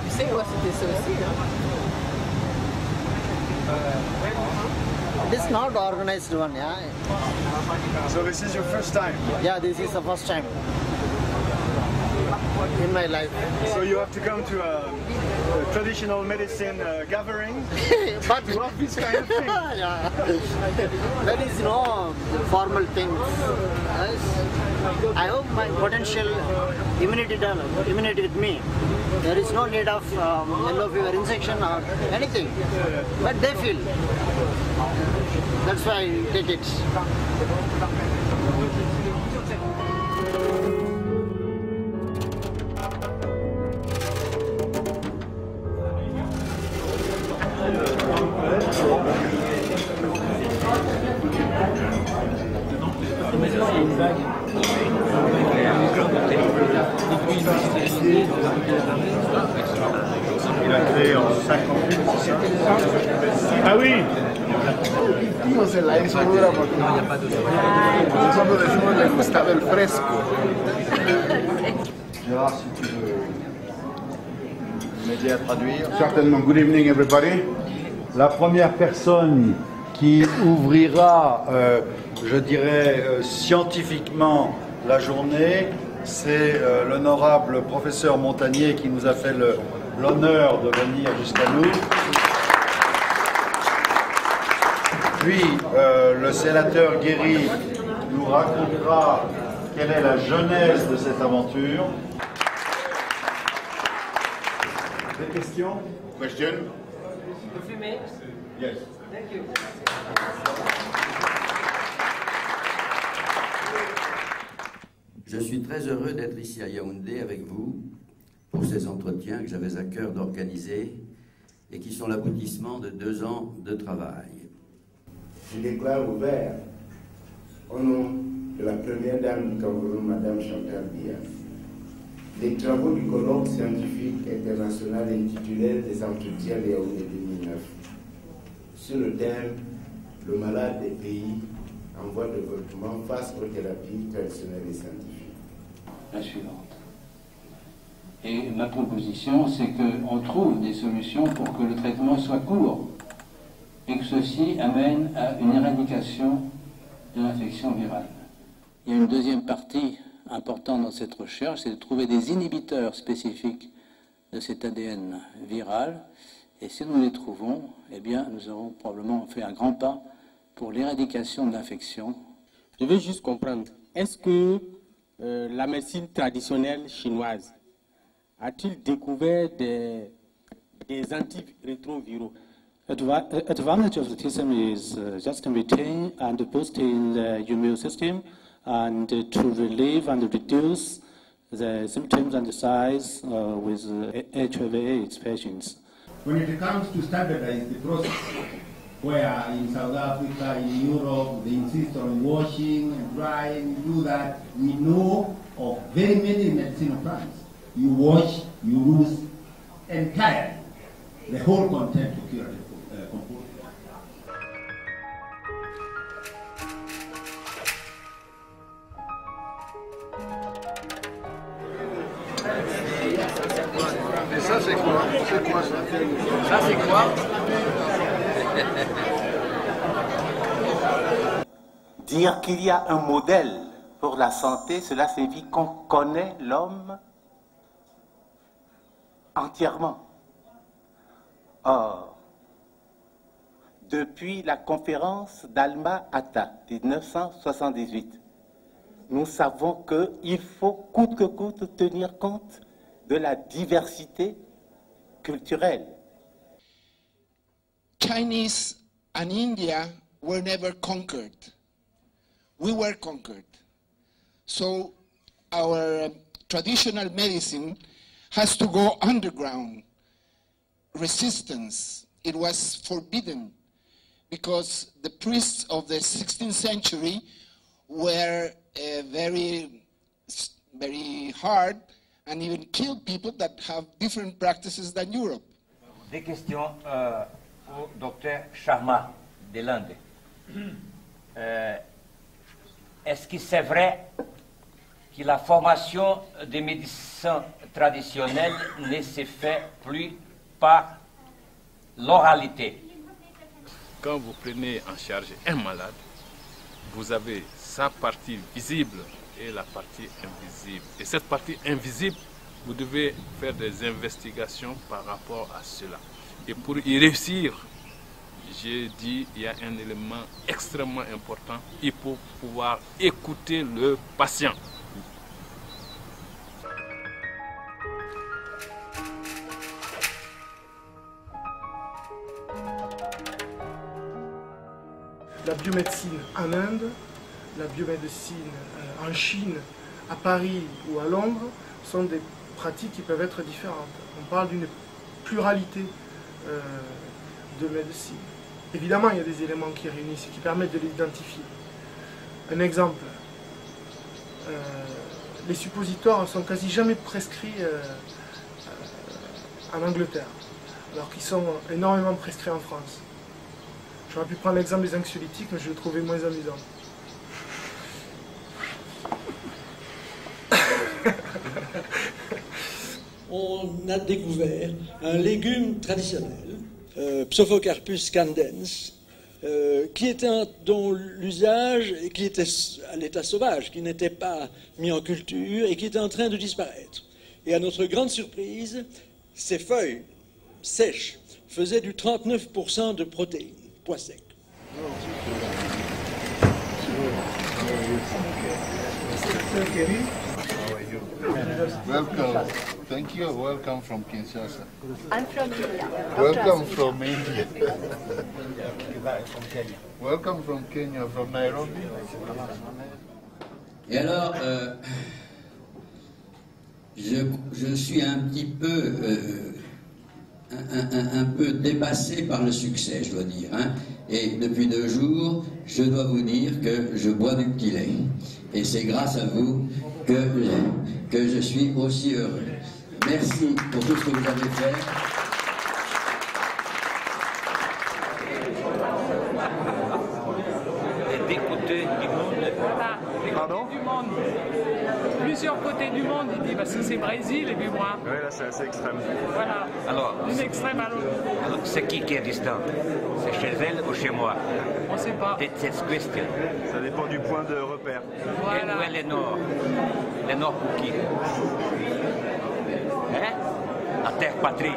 Tu sais, moi c'était ça aussi. This is not organized one, yeah. So this is your first time? Yeah, this is the first time in my life. So you have to come to a traditional medicine gathering But to have this kind of thing? yeah. That is no formal thing. Yes. I hope my potential immunity with me. There is no need of yellow fever injection or anything. But they feel. That's why I take it. Il a créé en 58, c'est ça? Ah oui. No se la hizo dura porque nosotros decimos le gustaba el fresco. Gérard, si tu veux m'aider à traduire. Certainement. Good evening, everybody. La première personne qui ouvrira, je dirais, scientifiquement la journée, c'est l'honorable professeur Montagnier qui nous a fait l'honneur de venir jusqu'à nous. Puis le sénateur Guéry nous racontera quelle est la genèse de cette aventure. Des questions? Question? Yes. Je suis très heureux d'être ici à Yaoundé avec vous pour ces entretiens que j'avais à cœur d'organiser et qui sont l'aboutissement de 2 ans de travail. Je déclare ouvert, au nom de la première dame du Cameroun, Madame Chantal Biya, les travaux du colloque scientifique international intitulé des entretiens de Yaoundé 2009 sur le thème « Le malade des pays en voie de développement face aux thérapies traditionnelles et scientifiques ». La suivante. Et ma proposition, c'est qu'on trouve des solutions pour que le traitement soit court et que ceci amène à une éradication de l'infection virale. Il y a une deuxième partie importante dans cette recherche, c'est de trouver des inhibiteurs spécifiques de cet ADN viral. Et si nous les trouvons, eh bien, nous aurons probablement fait un grand pas pour l'éradication de l'infection. Je veux juste comprendre, est-ce que la médecine traditionnelle chinoise a-t-il découvert des antirétroviraux? Advantage of the TSM is just to retain and boosting the immune system and to relieve and reduce the symptoms and the size with HIV/AIDS patients. When it comes to standardize the process, where in South Africa, in Europe, they insist on washing and drying, do that, we know of very many medicinal plants. You wash, you lose entirely the whole content to cure the compost. Et ça, c'est quoi? C'est quoi ça? Ça, c'est quoi? Dire qu'il y a un modèle pour la santé, cela signifie qu'on connaît l'homme entièrement. Or, depuis la conférence d'Alma-Ata, 1978, nous savons qu'il faut coûte que coûte tenir compte de la diversité culturelle. Chinese and India were never conquered. We were conquered. So our traditional medicine has to go underground. Resistance, it was forbidden because the priests of the 16th century were very hard and even killed people that have different practices than Europe. Des questions au docteur Sharma de l'Inde. Est-ce que c'est vrai que la formation des médecins traditionnels ne se fait plus par l'oralité. Quand vous prenez en charge un malade, vous avez sa partie visible et la partie invisible. Et cette partie invisible, vous devez faire des investigations par rapport à cela. Et pour y réussir, j'ai dit, il y a un élément extrêmement important, il faut pouvoir écouter le patient. La biomédecine en Inde, la biomédecine en Chine, à Paris ou à Londres sont des pratiques qui peuvent être différentes. On parle d'une pluralité de médecine. Évidemment, il y a des éléments qui réunissent et qui permettent de l'identifier. Un exemple, les suppositoires sont quasi jamais prescrits en Angleterre, alors qu'ils sont énormément prescrits en France. J'aurais pu prendre l'exemple des anxiolytiques, mais je le trouvais moins amusant. On a découvert un légume traditionnel, Psophocarpus candens, dont l'usage, qui était à l'état sauvage, qui n'était pas mis en culture et qui était en train de disparaître. Et à notre grande surprise, ces feuilles sèches faisaient du 39% de protéines, pois sec. Welcome. Thank you. Welcome from Kinshasa. I'm from India. Welcome from India. Welcome from Kenya, from Nairobi. Et alors, je suis un petit peu, un peu dépassé par le succès, je dois dire. Hein. Et depuis 2 jours, je dois vous dire que je bois du petit lait. Et c'est grâce à vous que je suis aussi heureux. Merci pour tout ce que vous avez fait. Des côtés du monde. Pardon ? Du monde. Plusieurs côtés du monde, il dit, parce que c'est Brésil et puis moi. Oui, là c'est assez extrême. Voilà. Alors, d'une extrême à l'autre. C'est qui est distant? C'est chez elle ou chez moi? On ne sait pas. Cette question. Ça dépend du point de repère. Voilà. Et où est le nord? Le nord pour qui? Hein? La terre patrie.